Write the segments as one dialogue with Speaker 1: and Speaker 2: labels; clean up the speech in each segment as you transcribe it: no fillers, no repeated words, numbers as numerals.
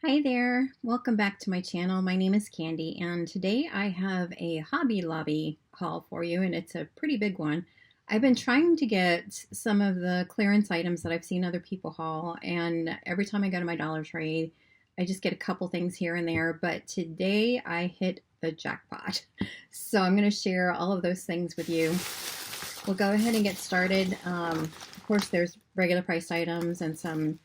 Speaker 1: Hi there, welcome back to my channel. My name is Candy and today I have a Hobby Lobby haul for you and it's a pretty big one. I've been trying to get some of the clearance items that I've seen other people haul, and every time I go to my Dollar Tree I just get a couple things here and there, but today I hit the jackpot. So I'm going to share all of those things with you. We'll go ahead and get started. Of course there's regular priced items and some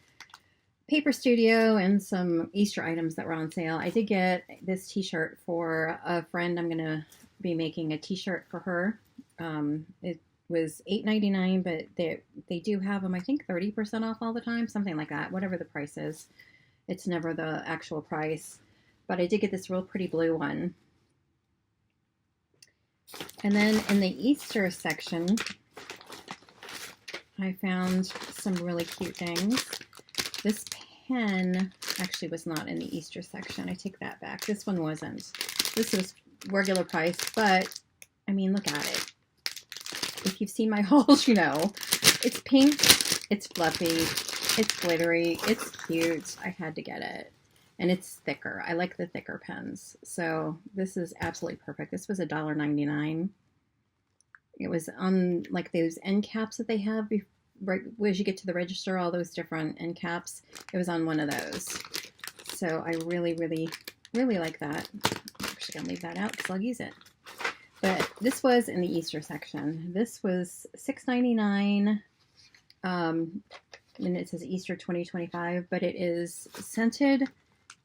Speaker 1: Paper Studio and some Easter items that were on sale. I did get this t-shirt for a friend. I'm going to be making a t-shirt for her. It was $8.99, but they do have them, I think, 30% off all the time, something like that, whatever the price is. It's never the actual price. But I did get this real pretty blue one. And then in the Easter section, I found some really cute things. This pen actually was not in the Easter section. I take that back. This one wasn't. This was regular price, but I mean, look at it. If you've seen my hauls, you know. It's pink, it's fluffy, it's glittery, it's cute. I had to get it. And it's thicker. I like the thicker pens. So this is absolutely perfect. This was $1.99. It was on like those end caps that they have before. Right as you get to the register, all those different end caps, it was on one of those. So I really, really, really like that. I'm actually going to leave that out because I'll use it. But this was in the Easter section. This was $6.99. And it says Easter 2025, but it is scented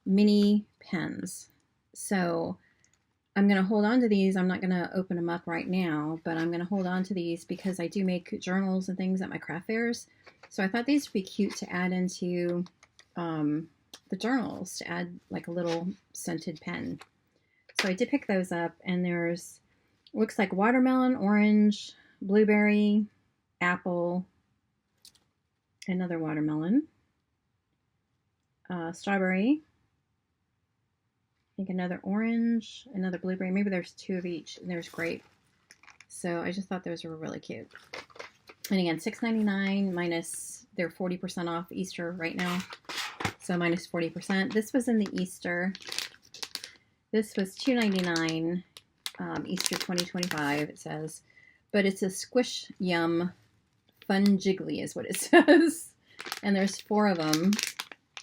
Speaker 1: mini pens. So I'm going to hold on to these. I'm not going to open them up right now, but I'm going to hold on to these because I do make journals and things at my craft fairs. So I thought these would be cute to add into the journals, to add like a little scented pen. So I did pick those up, and there's, looks like watermelon, orange, blueberry, apple, another watermelon, strawberry, I think another orange, another blueberry. Maybe there's two of each, and there's grape. So I just thought those were really cute. And again, $6.99 minus, they're 40% off Easter right now. So minus 40%. This was in the Easter. This was $2.99, Easter 2025, it says. But it's a Squish Yum Fun Jiggly is what it says. And there's 4 of them.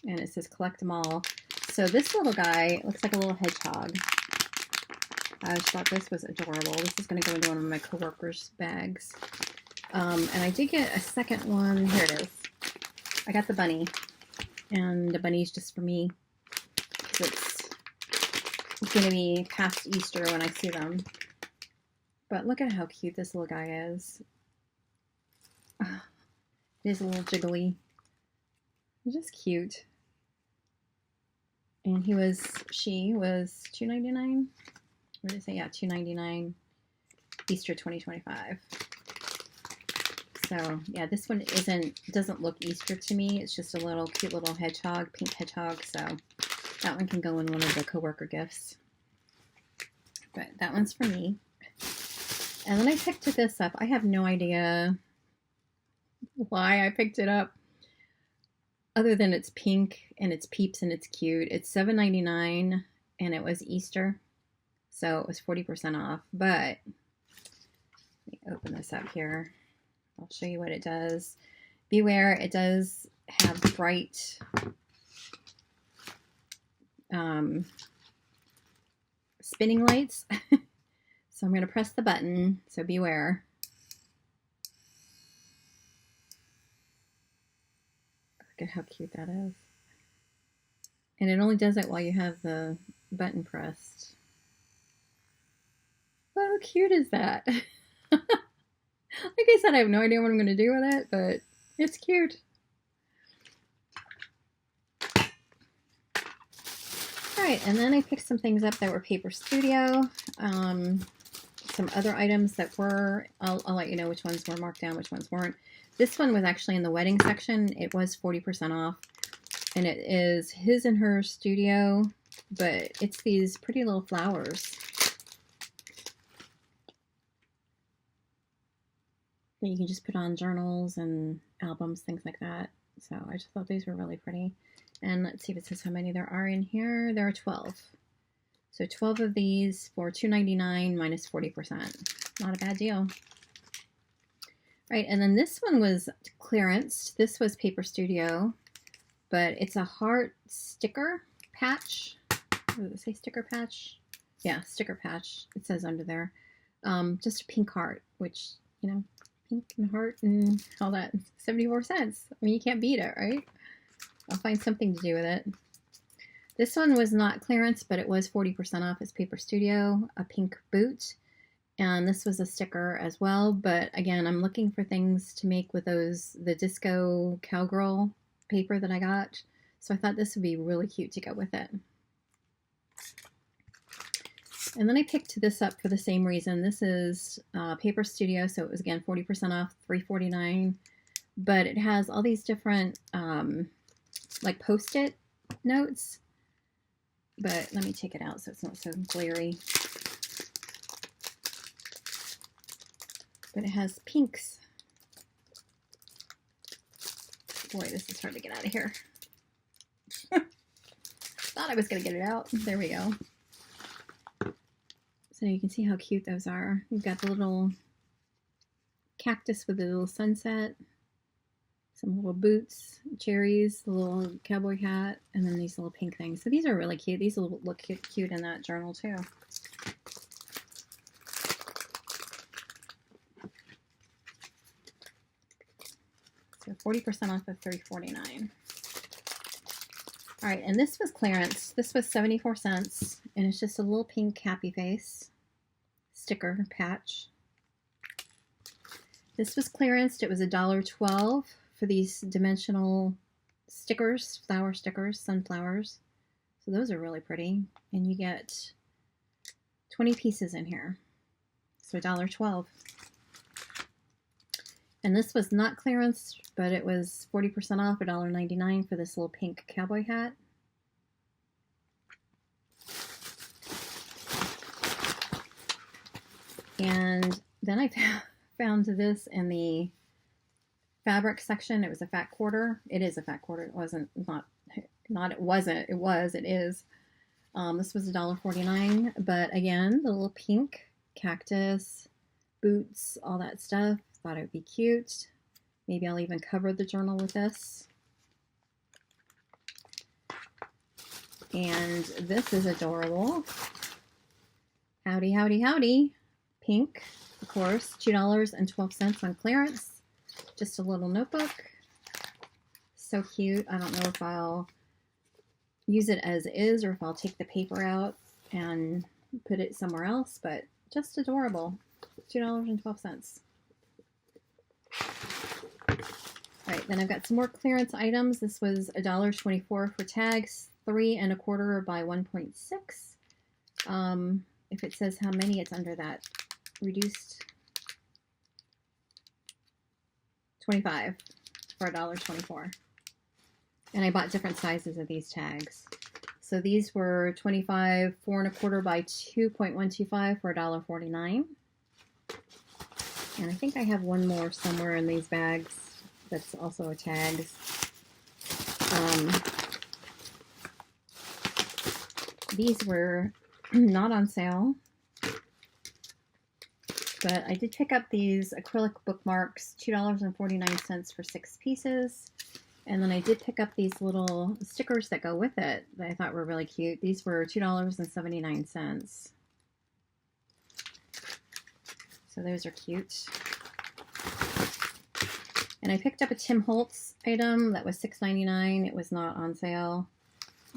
Speaker 1: And it says collect them all. So this little guy looks like a little hedgehog. I just thought this was adorable. This is going to go into one of my coworkers' bags. And I did get a second one. Here it is. I got the bunny. And the bunny's just for me. It's going to be past Easter when I see them. But look at how cute this little guy is. It is a little jiggly. He's just cute. And she was $2.99. What did I say? Yeah, $2.99. Easter 2025. So yeah, this one doesn't look Easter to me. It's just a little cute little hedgehog, pink hedgehog. So that one can go in one of the coworker gifts. But that one's for me. And then I picked this up. I have no idea why I picked it up, other than it's pink and it's peeps and it's cute. It's $7.99 and it was Easter, so it was 40% off. But let me open this up here. I'll show you what it does. Beware, it does have bright spinning lights. So I'm going to press the button, so beware. Look at how cute that is. And it only does it while you have the button pressed. How cute is that? Like I said, I have no idea what I'm going to do with it, but it's cute. Alright, and then I picked some things up that were Paper Studio. Some other items that were, I'll let you know which ones were marked down, which ones weren't. This one was actually in the wedding section. It was 40% off. And it is his and her studio, but it's these pretty little flowers that you can just put on journals and albums, things like that. So I just thought these were really pretty. And let's see if it says how many there are in here. There are 12. So 12 of these for $2.99 minus 40%. Not a bad deal. Right, and then this one was clearanced. This was Paper Studio, but it's a heart sticker patch. Does it say sticker patch? Yeah, sticker patch. It says under there. Just a pink heart, which, you know, pink and heart and all that. 74 cents. I mean, you can't beat it, right? I'll find something to do with it. This one was not clearance, but it was 40% off. It's Paper Studio, a pink boot. And this was a sticker as well. But again, I'm looking for things to make with the disco cowgirl paper that I got. So I thought this would be really cute to go with it. And then I picked this up for the same reason. This is Paper Studio, so it was again 40% off, $3.49. But it has all these different like Post-it notes. But let me take it out so it's not so glary. But it has pinks. Boy, this is hard to get out of here. Thought I was going to get it out. There we go. So you can see how cute those are. You've got the little cactus with the little sunset, some little boots, cherries, the little cowboy hat, and then these little pink things. So these are really cute. These will look cute in that journal too. So 40% off of $3.49. All right, and this was clearance. This was 74 cents, and it's just a little pink happy face sticker patch. This was clearanced. It was $1.12 for these dimensional stickers, flower stickers, sunflowers. So those are really pretty, and you get 20 pieces in here. So $1.12. And this was not clearance, but it was 40% off, $1.99 for this little pink cowboy hat. And then I found this in the fabric section. It was a fat quarter. It is a fat quarter. It wasn't, it wasn't, it was, it is. This was $1.49, but again, the little pink cactus, boots, all that stuff. Thought it would be cute. Maybe I'll even cover the journal with this. And this is adorable. Howdy, howdy, howdy. Pink, of course, $2.12 on clearance. Just a little notebook. So cute. I don't know if I'll use it as is or if I'll take the paper out and put it somewhere else, but just adorable. $2.12. All right, then I've got some more clearance items. This was $1.24 for tags, 3 1/4 by 1.6. If it says how many, it's under that. Reduced 25 for $1.24. And I bought different sizes of these tags. So these were 25, 4 1/4 by 2.125 for $1.49. And I think I have one more somewhere in these bags that's also a tag. These were not on sale, but I did pick up these acrylic bookmarks, $2.49 for 6 pieces. And then I did pick up these little stickers that go with it that I thought were really cute. These were $2.79. So those are cute. And I picked up a Tim Holtz item that was $6.99. It was not on sale,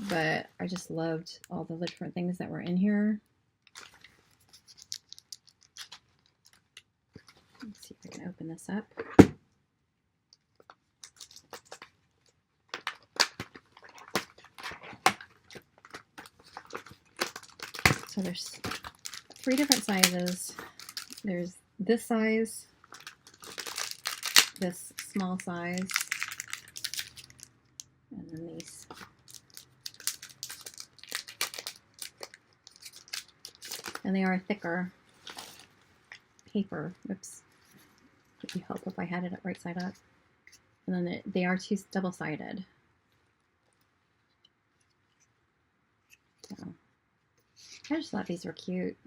Speaker 1: but I just loved all the different things that were in here. Let's see if I can open this up. So there's 3 different sizes. There's this size, this small size, and then these. And they are thicker paper. Oops. Would you help if I had it right side up? And then they are double-sided. I just thought these were cute.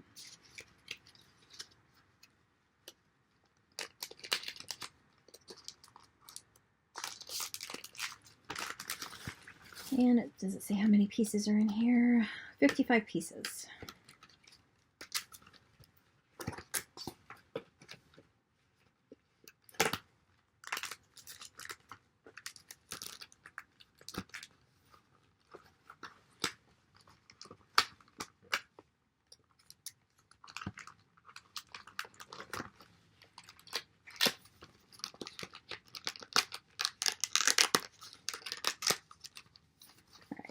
Speaker 1: And does it say how many pieces are in here? 55 pieces.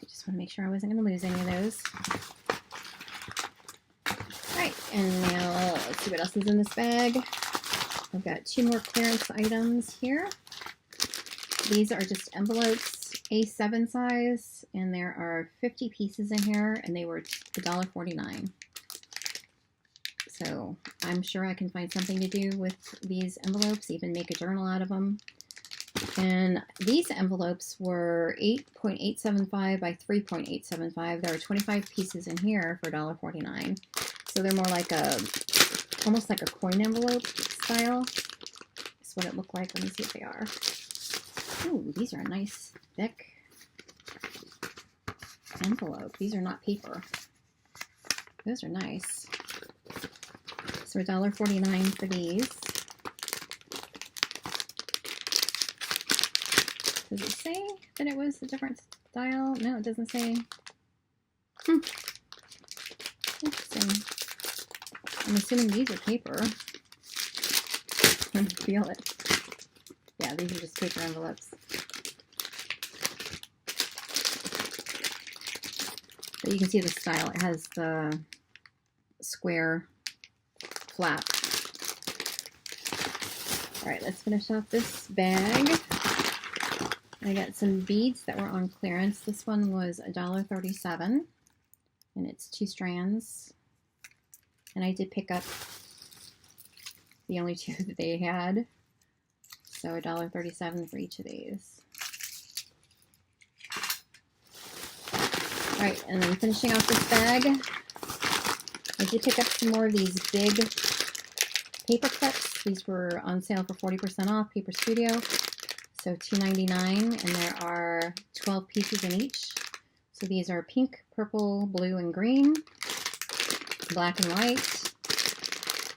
Speaker 1: Just want to make sure I wasn't going to lose any of those. Alright, and now let's see what else is in this bag. I've got 2 more clearance items here. These are just envelopes, A7 size, and there are 50 pieces in here, and they were $1.49. So I'm sure I can find something to do with these envelopes, even make a journal out of them. And these envelopes were 8.875 by 3.875. There are 25 pieces in here for $1.49. So they're more like almost like a coin envelope style. That's what it looked like. Let me see if they are. Ooh, these are a nice thick envelope. These are not paper. Those are nice. So $1.49 for these. Does it say that it was a different style? No, it doesn't say. Interesting. I'm assuming these are paper. I can feel it. Yeah, these are just paper envelopes. But you can see the style. It has the square flap. Alright, let's finish off this bag. I got some beads that were on clearance. This one was $1.37, and it's 2 strands. And I did pick up the only 2 that they had. So $1.37 for each of these. All right, and then finishing off this bag, I did pick up some more of these big paper clips. These were on sale for 40% off, Paper Studio. So $2.99, and there are 12 pieces in each. So these are pink, purple, blue, and green, black and white,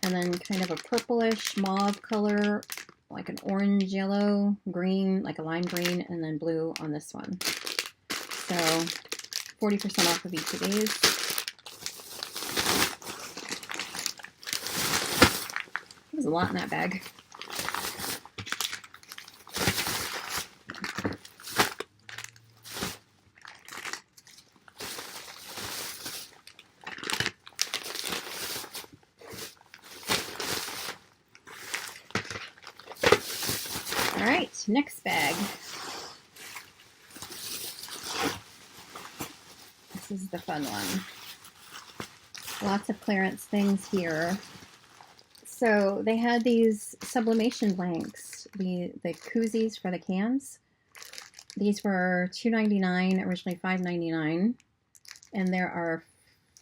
Speaker 1: and then kind of a purplish mauve color, like an orange, yellow, green, like a lime green, and then blue on this one. So 40% off of each of these. There's a lot in that bag. All right, next bag. This is the fun one. Lots of clearance things here. So they had these sublimation blanks, the koozies for the cans. These were $2.99, originally $5.99. And there are,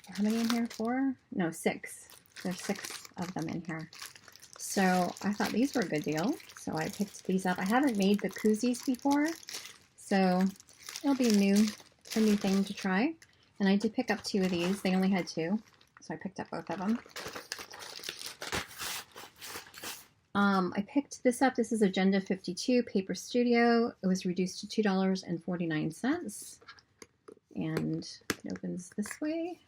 Speaker 1: how many in here? 4? No, 6. There's 6 of them in here. So I thought these were a good deal. So I picked these up. I haven't made the koozies before, so it'll be a new thing to try. And I did pick up 2 of these. They only had 2, so I picked up both of them. I picked this up. This is Agenda 52 Paper Studio. It was reduced to $2.49. And it opens this way.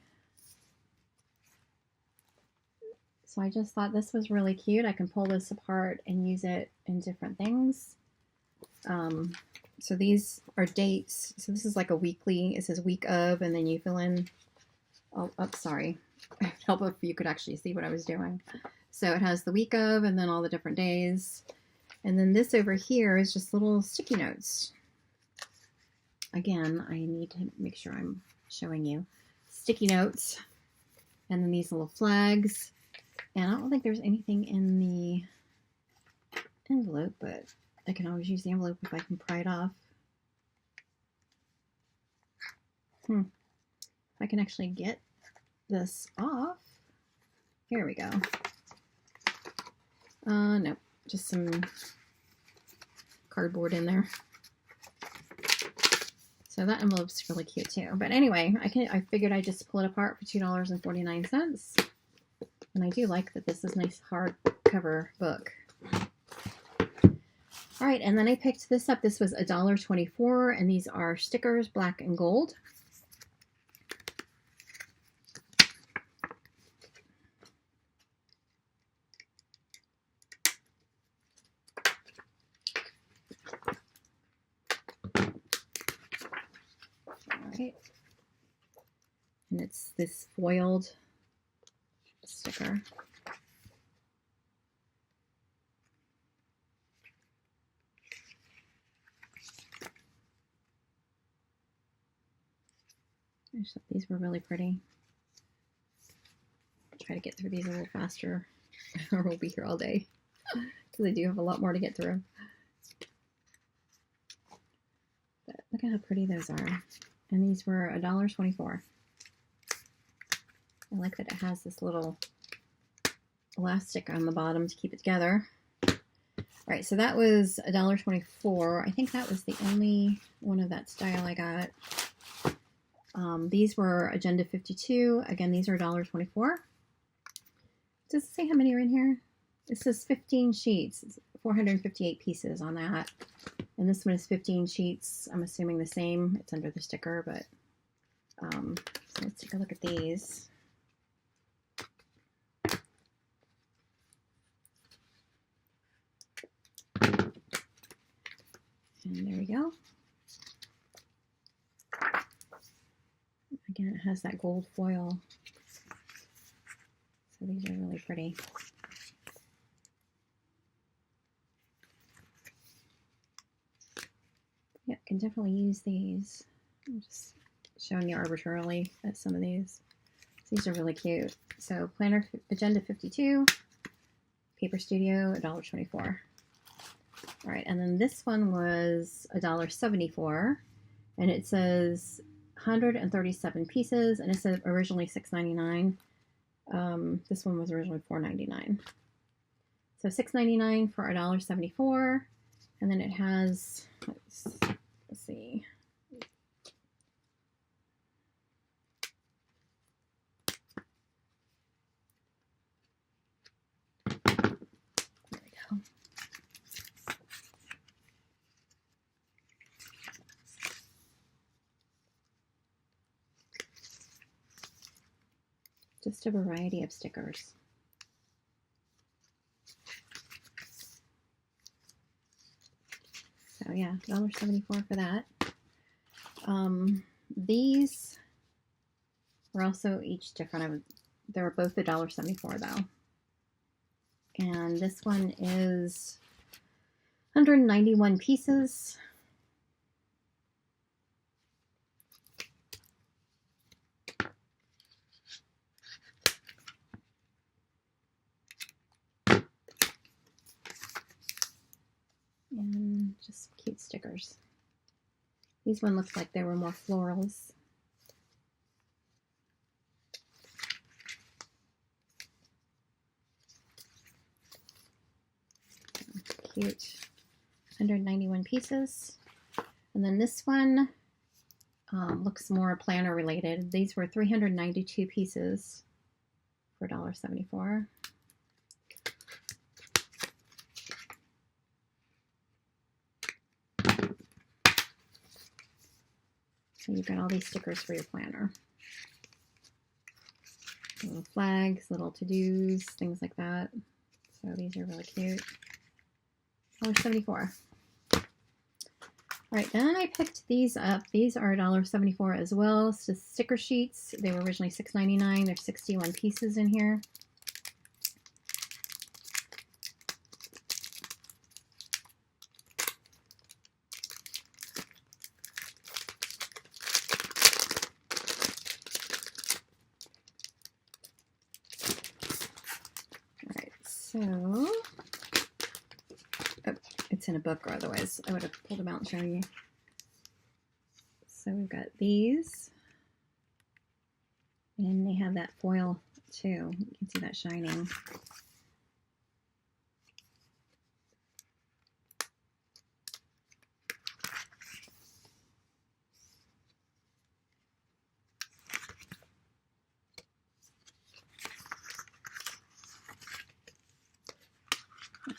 Speaker 1: So I just thought this was really cute. I can pull this apart and use it in different things. So these are dates. So this is like a weekly. It says week of, and then you fill in. Oh, sorry. It'd help if you could actually see what I was doing. So it has the week of, and then all the different days. And then this over here is just little sticky notes. Again, I need to make sure I'm showing you. Sticky notes. And then these little flags. And I don't think there's anything in the envelope, but I can always use the envelope if I can pry it off. If I can actually get this off. Here we go. No, just some cardboard in there. So that envelope's really cute too. But anyway, I figured I'd just pull it apart for $2.49. And I do like that this is a nice hardcover book. All right, and then I picked this up. This was $1.24, and these are stickers, black and gold. Right. And it's this foiled sticker. I just thought these were really pretty. I'll try to get through these a little faster or we'll be here all day because I do have a lot more to get through. But look at how pretty those are. And these were $1.24. I like that it has this little elastic on the bottom to keep it together. All right, so that was $1.24. I think that was the only one of that style I got. These were Agenda 52. Again, these are $1.24. Does it say how many are in here? It says 15 sheets. It's 458 pieces on that. And this one is 15 sheets. I'm assuming the same. It's under the sticker, but so let's take a look at these. And there we go. Again, it has that gold foil. So these are really pretty. Yeah, can definitely use these. I'm just showing you arbitrarily at some of these. These are really cute. So Planner Agenda 52, Paper Studio, $1.24. All right, and then this one was $1.74, and it says 137 pieces, and it said originally $6.99. This one was originally $4.99. So $6.99 for $1.74, and then it has, let's see. There we go. Just a variety of stickers. So yeah, $1.74 for that. These were also each different. They were both $1.74 though. And this one is 191 pieces. And just cute stickers. These one looks like they were more florals. Cute. 191 pieces. And then this one looks more planner related. These were 392 pieces for $1.74. So you've got all these stickers for your planner. Little flags, little to-dos, things like that. So these are really cute. $1.74. All right, then I picked these up. These are $1.74 as well. So sticker sheets. They were originally $6.99. There's 61 pieces in here. So, oh, it's in a book, or otherwise I would have pulled them out and shown you. So we've got these. And they have that foil too. You can see that shining.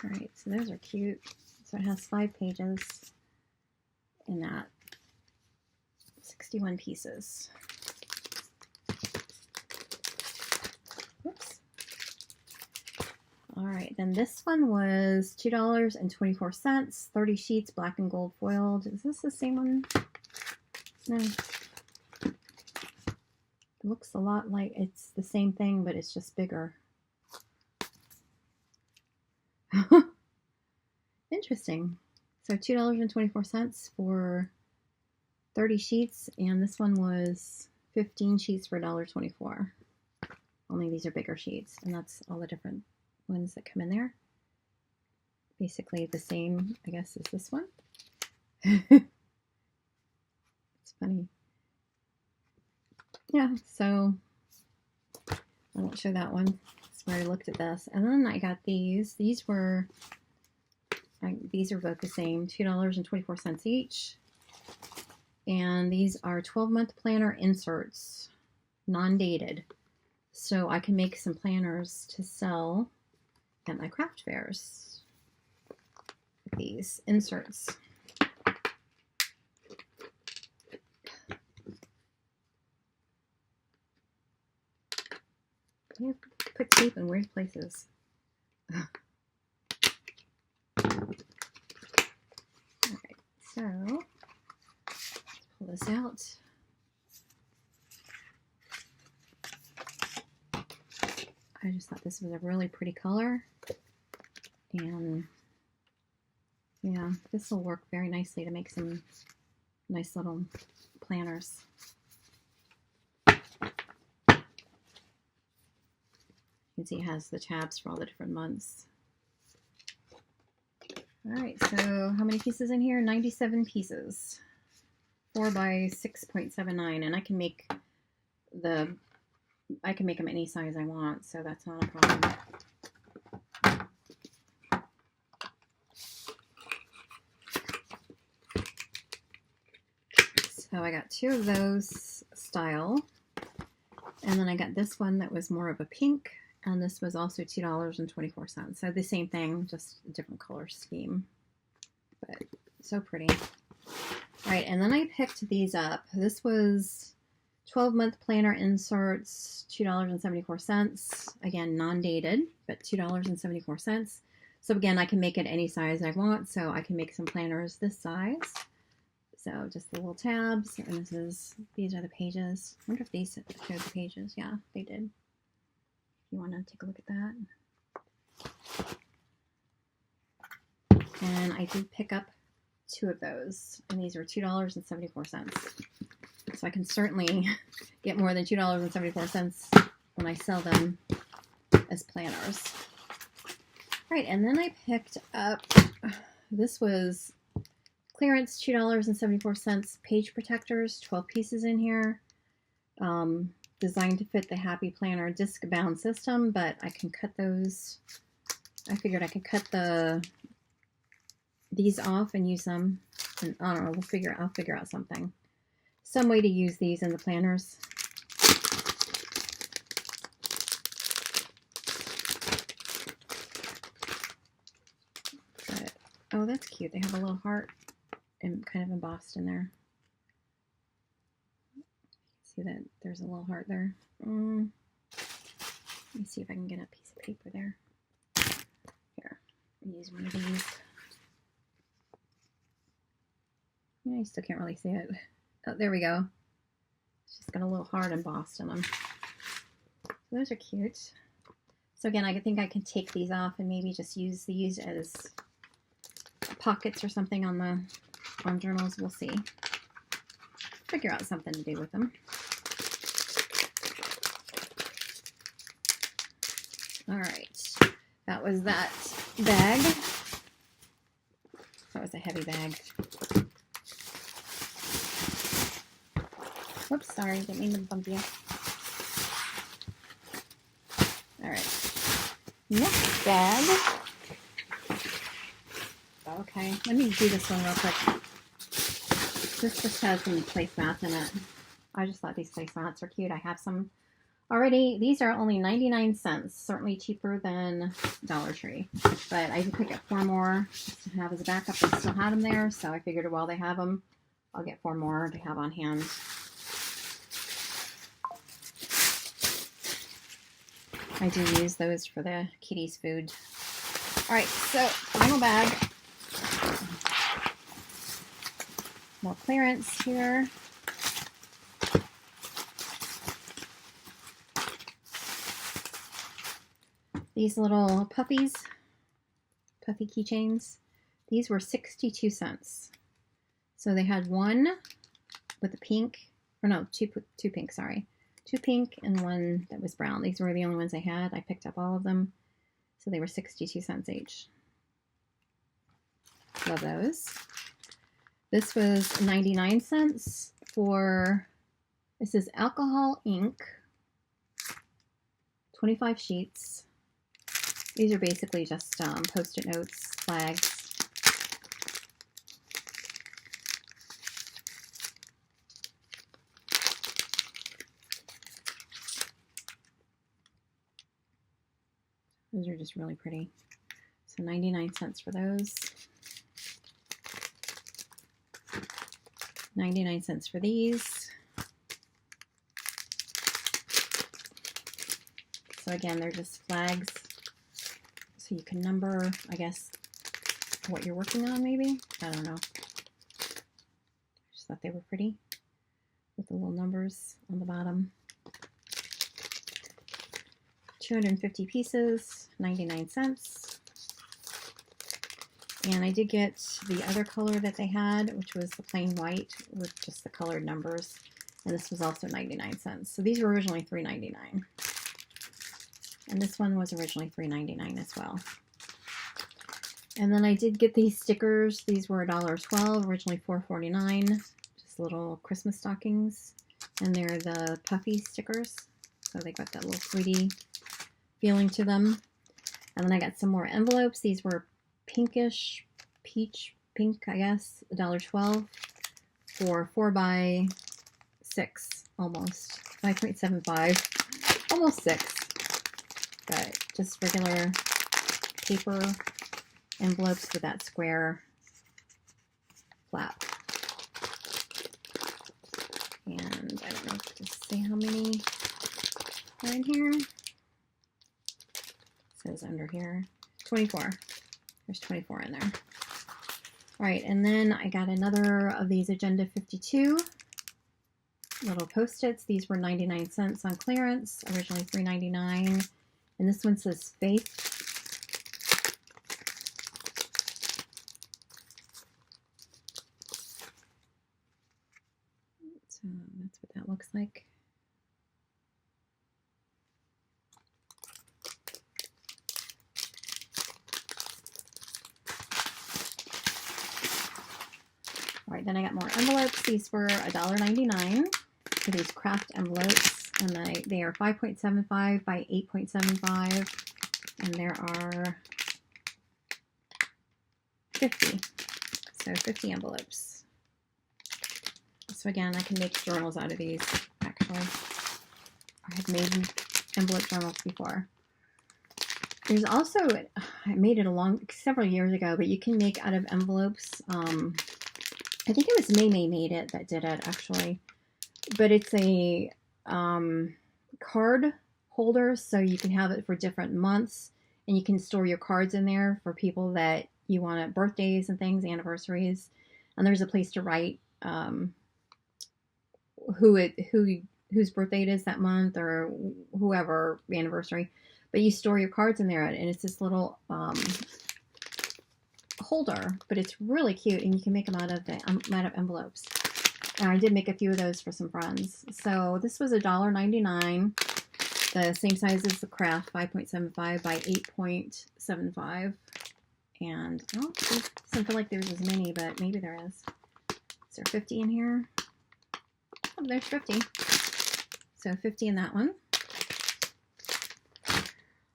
Speaker 1: All right, so those are cute. So it has 5 pages in that. 61 pieces. Whoops. All right, then this one was $2.24, 30 sheets, black and gold foiled. Is this the same one? No. It looks a lot like it's the same thing, but it's just bigger. Interesting. So $2.24 for 30 sheets, and this one was 15 sheets for $1.24. Only these are bigger sheets, and that's all the different ones that come in there. Basically the same, I guess, as this one. It's funny. Yeah, so I won't show that one. That's where I looked at this. And then I got these. These are both the same, $2.24 each. And these are 12-month planner inserts, non-dated. So I can make some planners to sell at my craft fairs with these inserts. They have put tape in weird places. Alright, so let's pull this out. I just thought this was a really pretty color. And yeah, this will work very nicely to make some nice little planners. You can see it has the tabs for all the different months. All right, so how many pieces in here? 97 pieces. 4 by 6.79, and I can make them any size I want, so that's not a problem. So I got 2 of those style, and then I got this one that was more of a pink, and this was also $2.24. So the same thing, just a different color scheme, but so pretty. All right, and then I picked these up. This was 12-month planner inserts, $2.74. Again, non-dated, but $2.74. So again, I can make it any size I want, so I can make some planners this size. So just the little tabs, and these are the pages. I wonder if these showed the pages. Yeah, they did. You want to take a look at that. And I did pick up 2 of those, and these are $2.74. So I can certainly get more than $2.74 when I sell them as planners. All right, and then I picked up, this was clearance, $2.74, page protectors, 12 pieces in here. Designed to fit the Happy Planner disc bound system, but I can cut those. I figured I could cut these off and use them. And I don't know, I'll figure out something. Some way to use these in the planners. But, oh, that's cute. They have a little heart and kind of embossed in there. See that there's a little heart there. Let me see if I can get a piece of paper there. Here, I'll use one of these. Yeah, you still can't really see it. Oh, there we go. It's just got a little heart embossed in them. So those are cute. So again, I think I can take these off and maybe just use these as pockets or something on journals. We'll see. Figure out something to do with them. All right, that was that bag. That was a heavy bag. Whoops, sorry, didn't mean to bump you. Next bag. Okay, let me do this one real quick. This just has some placemats in it. I just thought these placemats are cute. I have some already. These are only 99 cents. Certainly cheaper than Dollar Tree. But I did pick up 4 more just to have as a backup. I still had them there, so I figured while they have them, I'll get 4 more to have on hand. I do use those for the kitties' food. All right, so final bag. More clearance here. These little puffy keychains. These were 62 cents. So they had one with a pink, or no, two pink, sorry. 2 pink and 1 that was brown. These were the only ones I had. I picked up all of them. So they were 62 cents each. Love those. This was 99 cents for, this is alcohol ink, 25 sheets. These are basically just Post-it notes, flags. Those are just really pretty. So 99 cents for those. 99 cents for these. So again, they're just flags. So you can number, I guess, what you're working on maybe. I don't know. Just thought they were pretty with the little numbers on the bottom. 250 pieces, 99 cents. And I did get the other color that they had, which was the plain white with just the colored numbers. And this was also 99 cents. So these were originally $3.99. And this one was originally $3.99 as well. And then I did get these stickers. These were $1.12, originally $4.49. Just little Christmas stockings. And they're the puffy stickers. So they got that little sweetie feeling to them. And then I got some more envelopes. These were pinkish, peach pink, I guess, $1.12 for 4x6, almost 5.75, almost 6, but just regular paper envelopes with that square flap. And I don't know, just see how many are in here. It says under here 24. There's 24 in there. All right, and then I got another of these Agenda 52 little Post-its. These were 99 cents on clearance, originally $3.99. And this one says Faith. So that's what that looks like. All right, then I got more envelopes. These were $1.99 for these craft envelopes, and they are 5.75 by 8.75, and there are 50. So 50 envelopes. So again, I can make journals out of these, actually. I have made envelope journals before. There's also, I made it several years ago, but you can make out of envelopes. I think it was May made it that did it, actually. But it's a card holder, so you can have it for different months, and you can store your cards in there for people that you want at birthdays and things, anniversaries. And there's a place to write whose birthday it is that month, or whoever anniversary. But you store your cards in there, and it's this little holder, but it's really cute, and you can make them out of envelopes. And I did make a few of those for some friends. So this was $1.99, the same size as the craft, 5.75 by 8.75. And oh, doesn't feel like there's as many, but maybe there is. Is there 50 in here? Oh, there's 50. So 50 in that one.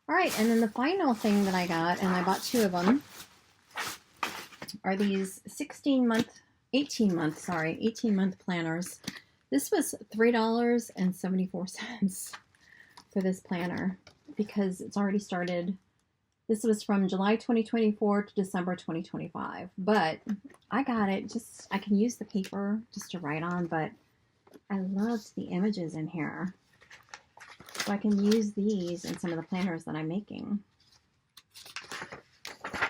Speaker 1: All right, and then the final thing that I got, and I bought 2 of them, are these 18 month planners. This was $3.74 for this planner because it's already started. This was from July 2024 to December 2025, but I got it just, I can use the paper just to write on, but I loved the images in here. So I can use these in some of the planners that I'm making. I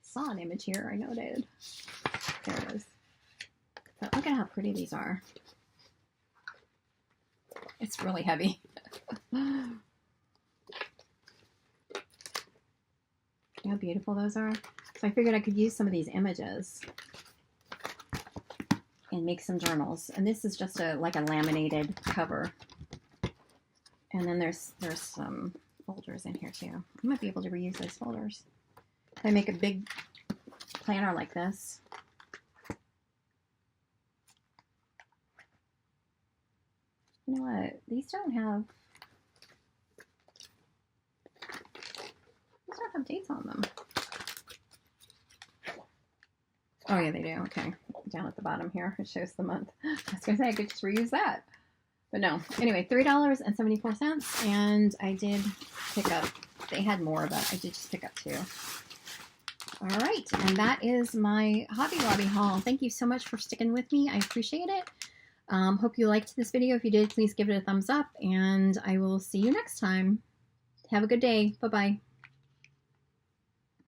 Speaker 1: saw an image here, I noted. There it is. But look at how pretty these are. It's really heavy. How beautiful those are. So I figured I could use some of these images and make some journals. And this is just like a laminated cover. And then there's some folders in here too. I might be able to reuse those folders. If I make a big planner like this. You know what? These don't have dates on them. Oh yeah, they do. Okay. Down at the bottom here, it shows the month. I was gonna say I could just reuse that. But no. Anyway, $3.74, and I did pick up, they had more, but I did just pick up 2. All right, and that is my Hobby Lobby haul. Thank you so much for sticking with me. I appreciate it. Hope you liked this video. If you did, please give it a thumbs up, and I will see you next time. Have a good day. Bye-bye.